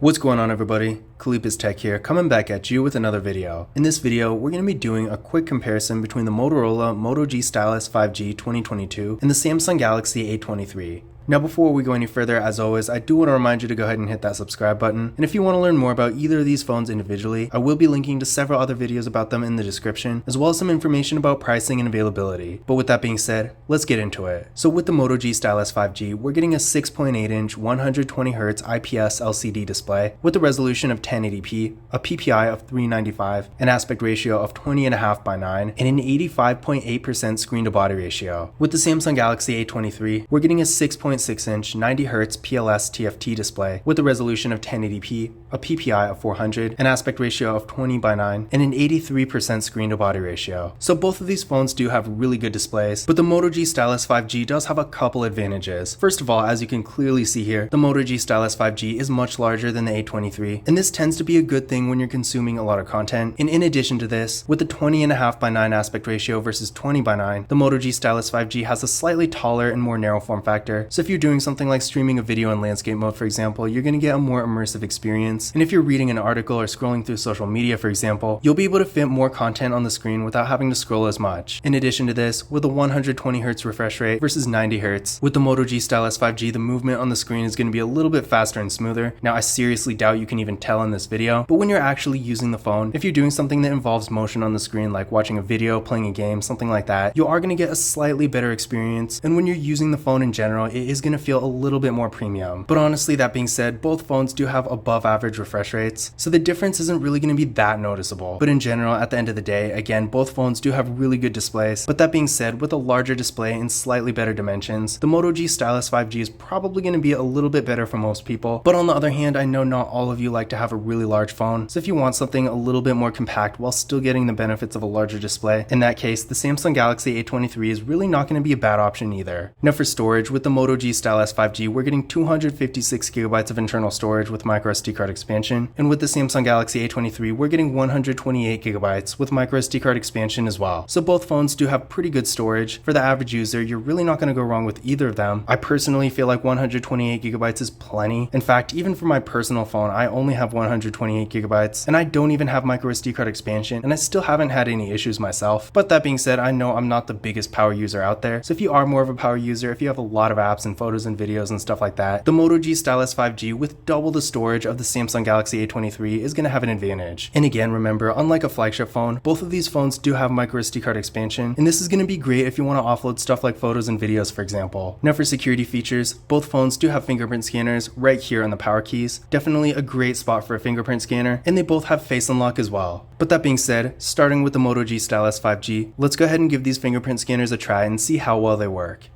What's going on, everybody? Khalip's Tech here, coming back at you with another video. In this video, we're going to be doing a quick comparison between the Motorola Moto G Stylus 5G 2022 and the Samsung Galaxy A23. Now, before we go any further, as always, I do want to remind you to go ahead and hit that subscribe button. And if you want to learn more about either of these phones individually, I will be linking to several other videos about them in the description, as well as some information about pricing and availability. But with that being said, let's get into it. So with the Moto G Stylus 5G, we're getting a 6.8-inch 120Hz IPS LCD display with a resolution of 1080p, a PPI of 395, an aspect ratio of 20.5:9, and an 85.8% screen-to-body ratio. With the Samsung Galaxy A23, we're getting a 6.6-inch 90Hz PLS TFT display with a resolution of 1080p, a PPI of 400, an aspect ratio of 20:9, and an 83% screen-to-body ratio. So both of these phones do have really good displays, but the Moto G Stylus 5G does have a couple advantages. First of all, as you can clearly see here, the Moto G Stylus 5G is much larger than the A23, and this tends to be a good thing when you're consuming a lot of content. And in addition to this, with the 20.5:9 aspect ratio versus 20:9, the Moto G Stylus 5G has a slightly taller and more narrow form factor. So if you're doing something like streaming a video in landscape mode, for example, you're going to get a more immersive experience. And if you're reading an article or scrolling through social media, for example, you'll be able to fit more content on the screen without having to scroll as much. In addition to this, with a 120Hz refresh rate versus 90Hz, with the Moto G Stylus 5G, the movement on the screen is going to be a little bit faster and smoother. Now, I seriously doubt you can even tell in this video, but when you're actually using the phone, if you're doing something that involves motion on the screen, like watching a video, playing a game, something like that, you are going to get a slightly better experience. And when you're using the phone in general, it is going to feel a little bit more premium. But honestly, that being said, both phones do have above average refresh rates, so the difference isn't really going to be that noticeable. But in general, at the end of the day, again, both phones do have really good displays. But that being said, with a larger display and slightly better dimensions, the Moto G Stylus 5G is probably going to be a little bit better for most people. But on the other hand, I know not all of you like to have a really large phone, so if you want something a little bit more compact while still getting the benefits of a larger display, in that case, the Samsung Galaxy A23 is really not going to be a bad option either. Now for storage, with the Moto G Stylus 5G, we're getting 256GB of internal storage with microSD card expansion, and with the Samsung Galaxy A23, we're getting 128GB with microSD card expansion as well. So both phones do have pretty good storage. For the average user, you're really not going to go wrong with either of them. I personally feel like 128GB is plenty. In fact, even for my personal phone, I only have 128GB, and I don't even have microSD card expansion, and I still haven't had any issues myself. But that being said, I know I'm not the biggest power user out there, so if you are more of a power user, if you have a lot of apps and photos and videos and stuff like that, the Moto G Stylus 5G with double the storage of the Samsung Galaxy A23 is going to have an advantage. And again, remember, unlike a flagship phone, both of these phones do have microSD card expansion, and this is going to be great if you want to offload stuff like photos and videos, for example. Now for security features, both phones do have fingerprint scanners right here on the power keys. Definitely a great spot for a fingerprint scanner, and they both have face unlock as well. But that being said, starting with the Moto G Stylus 5G, let's go ahead and give these fingerprint scanners a try and see how well they work.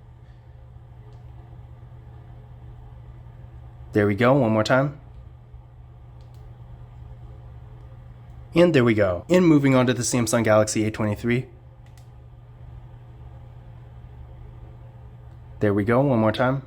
There we go, one more time. And there we go. And moving on to the Samsung Galaxy A23. There we go, one more time.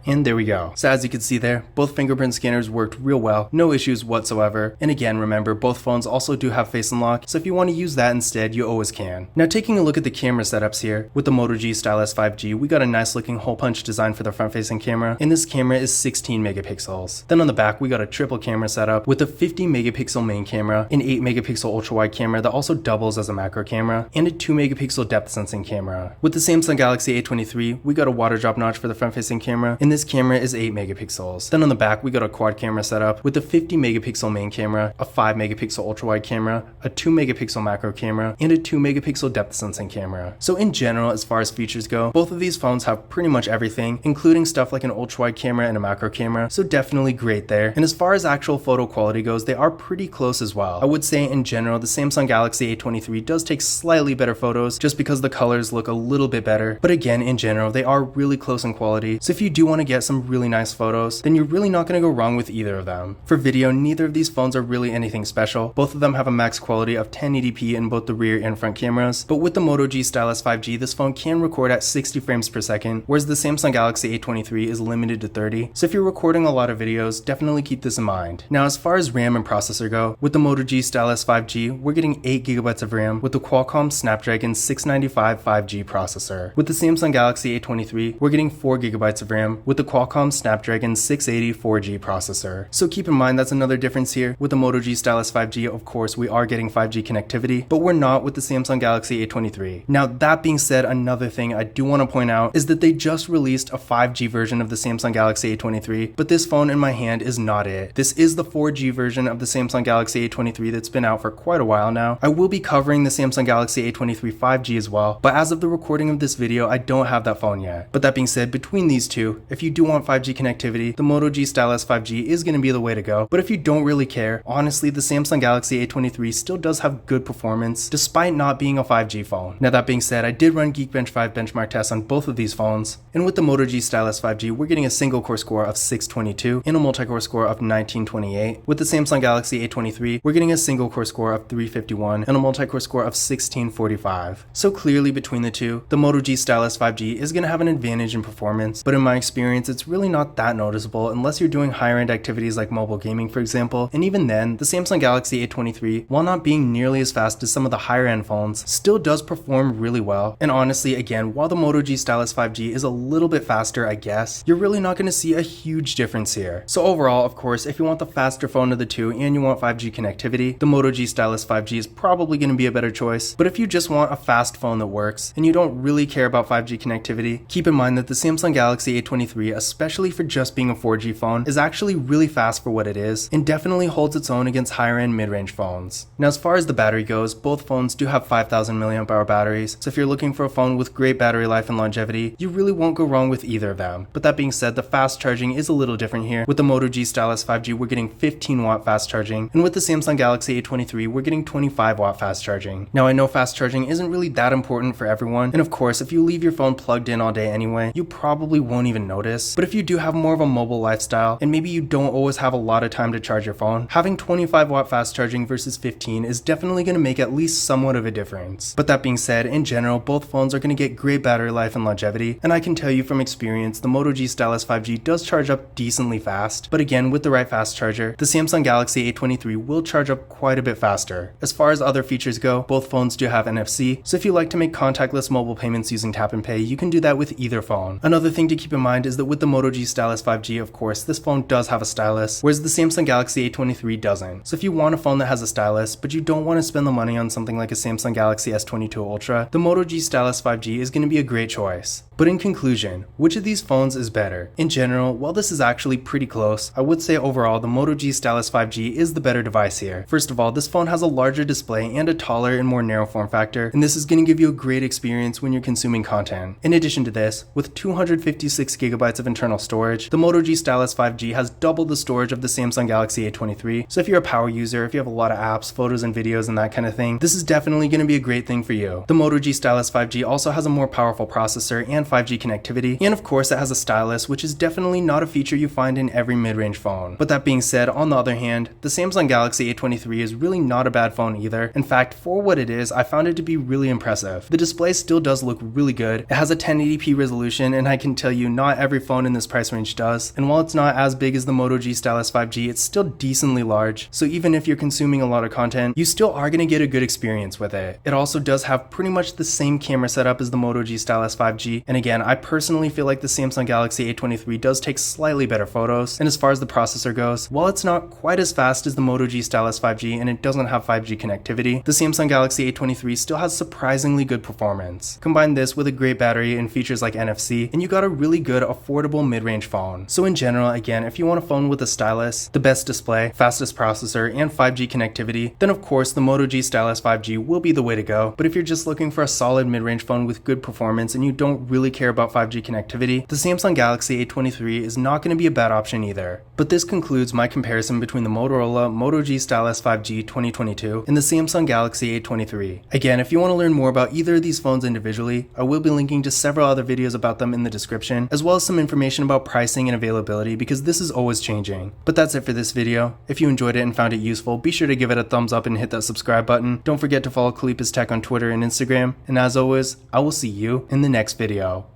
And there we go. So as you can see there, both fingerprint scanners worked real well, no issues whatsoever. And again, remember, both phones also do have face unlock, so if you want to use that instead, you always can. Now taking a look at the camera setups here, with the Moto G Stylus 5G, we got a nice looking hole punch design for the front facing camera, and this camera is 16 megapixels. Then on the back, we got a triple camera setup with a 50 megapixel main camera, an 8 megapixel ultra wide camera that also doubles as a macro camera, and a 2 megapixel depth sensing camera. With the Samsung Galaxy A23, we got a water drop notch for the front facing camera, and this camera is 8 megapixels. Then on the back, we got a quad camera setup with a 50 megapixel main camera, a 5 megapixel ultra wide camera, a 2 megapixel macro camera, and a 2 megapixel depth sensing camera. So in general, as far as features go, both of these phones have pretty much everything, including stuff like an ultra wide camera and a macro camera, so definitely great there. And as far as actual photo quality goes, they are pretty close as well. I would say in general, the Samsung Galaxy A23 does take slightly better photos just because the colors look a little bit better, but again, in general, they are really close in quality, so if you do want to get some really nice photos, then you're really not going to go wrong with either of them. For video, neither of these phones are really anything special. Both of them have a max quality of 1080p in both the rear and front cameras, but with the Moto G Stylus 5G, this phone can record at 60 frames per second, whereas the Samsung Galaxy A23 is limited to 30, so if you're recording a lot of videos, definitely keep this in mind. Now as far as RAM and processor go, with the Moto G Stylus 5G, we're getting 8GB of RAM with the Qualcomm Snapdragon 695 5G processor. With the Samsung Galaxy A23, we're getting 4GB of RAM with the Qualcomm Snapdragon 680 4G processor. So keep in mind that's another difference here. With the Moto G Stylus 5G, of course, we are getting 5G connectivity, but we're not with the Samsung Galaxy A23. Now, that being said, another thing I do want to point out is that they just released a 5G version of the Samsung Galaxy A23, but this phone in my hand is not it. This is the 4G version of the Samsung Galaxy A23 that's been out for quite a while now. I will be covering the Samsung Galaxy A23 5G as well, but as of the recording of this video, I don't have that phone yet. But that being said, between these two, if you do want 5G connectivity, the Moto G Stylus 5G is going to be the way to go. But if you don't really care, honestly, the Samsung Galaxy A23 still does have good performance, despite not being a 5G phone. Now that being said, I did run Geekbench 5 benchmark tests on both of these phones, and with the Moto G Stylus 5G, we're getting a single core score of 622 and a multi-core score of 1928. With the Samsung Galaxy A23, we're getting a single core score of 351 and a multi-core score of 1645. So clearly between the two, the Moto G Stylus 5G is going to have an advantage in performance, but in my experience, it's really not that noticeable unless you're doing higher end activities like mobile gaming, for example. And even then, the Samsung Galaxy A23, while not being nearly as fast as some of the higher end phones, still does perform really well. And honestly, again, while the Moto G Stylus 5G is a little bit faster, I guess, you're really not going to see a huge difference here. So overall, of course, if you want the faster phone of the two and you want 5G connectivity, the Moto G Stylus 5G is probably going to be a better choice. But if you just want a fast phone that works and you don't really care about 5G connectivity, keep in mind that the Samsung Galaxy A23, especially for just being a 4G phone, is actually really fast for what it is and definitely holds its own against higher end mid-range phones. Now, as far as the battery goes, both phones do have 5000 mAh batteries, so if you're looking for a phone with great battery life and longevity, you really won't go wrong with either of them. But that being said, the fast charging is a little different here. With the Moto G Stylus 5G, we're getting 15 watt fast charging, and with the Samsung Galaxy A23, we're getting 25 watt fast charging. Now, I know fast charging isn't really that important for everyone, and of course, if you leave your phone plugged in all day anyway, you probably won't even notice. But if you do have more of a mobile lifestyle, and maybe you don't always have a lot of time to charge your phone, having 25 watt fast charging versus 15 is definitely going to make at least somewhat of a difference. But that being said, in general, both phones are going to get great battery life and longevity, and I can tell you from experience, the Moto G Stylus 5G does charge up decently fast, but again, with the right fast charger, the Samsung Galaxy A23 will charge up quite a bit faster. As far as other features go, both phones do have NFC, so if you like to make contactless mobile payments using tap and pay, you can do that with either phone. Another thing to keep in mind is that with the Moto G Stylus 5G, of course, this phone does have a stylus, whereas the Samsung Galaxy A23 doesn't. So if you want a phone that has a stylus, but you don't want to spend the money on something like a Samsung Galaxy S22 Ultra, the Moto G Stylus 5G is going to be a great choice. But in conclusion, which of these phones is better? In general, while this is actually pretty close, I would say overall the Moto G Stylus 5G is the better device here. First of all, this phone has a larger display and a taller and more narrow form factor, and this is going to give you a great experience when you're consuming content. In addition to this, with 256 gigabytes of internal storage, the Moto G Stylus 5G has double the storage of the Samsung Galaxy A23, so if you're a power user, if you have a lot of apps, photos and videos and that kind of thing, this is definitely going to be a great thing for you. The Moto G Stylus 5G also has a more powerful processor and 5G connectivity, and of course it has a stylus, which is definitely not a feature you find in every mid-range phone. But that being said, on the other hand, the Samsung Galaxy A23 is really not a bad phone either. In fact, for what it is, I found it to be really impressive. The display still does look really good. It has a 1080p resolution, and I can tell you not every phone in this price range does. And while it's not as big as the Moto G Stylus 5G, it's still decently large. So even if you're consuming a lot of content, you still are going to get a good experience with it. It also does have pretty much the same camera setup as the Moto G Stylus 5G, and again, I personally feel like the Samsung Galaxy A23 does take slightly better photos, and as far as the processor goes, while it's not quite as fast as the Moto G Stylus 5G and it doesn't have 5G connectivity, the Samsung Galaxy A23 still has surprisingly good performance. Combine this with a great battery and features like NFC, and you got a really good, affordable mid-range phone. So in general, again, if you want a phone with a stylus, the best display, fastest processor, and 5G connectivity, then of course the Moto G Stylus 5G will be the way to go. But if you're just looking for a solid mid-range phone with good performance and you don't really care about 5G connectivity, the Samsung Galaxy A23 is not going to be a bad option either. But this concludes my comparison between the Motorola Moto G Stylus 5G 2022 and the Samsung Galaxy A23. Again, if you want to learn more about either of these phones individually, I will be linking to several other videos about them in the description, as well as some information about pricing and availability, because this is always changing. But that's it for this video. If you enjoyed it and found it useful, be sure to give it a thumbs up and hit that subscribe button. Don't forget to follow Kalipis Tech on Twitter and Instagram, and as always, I will see you in the next video.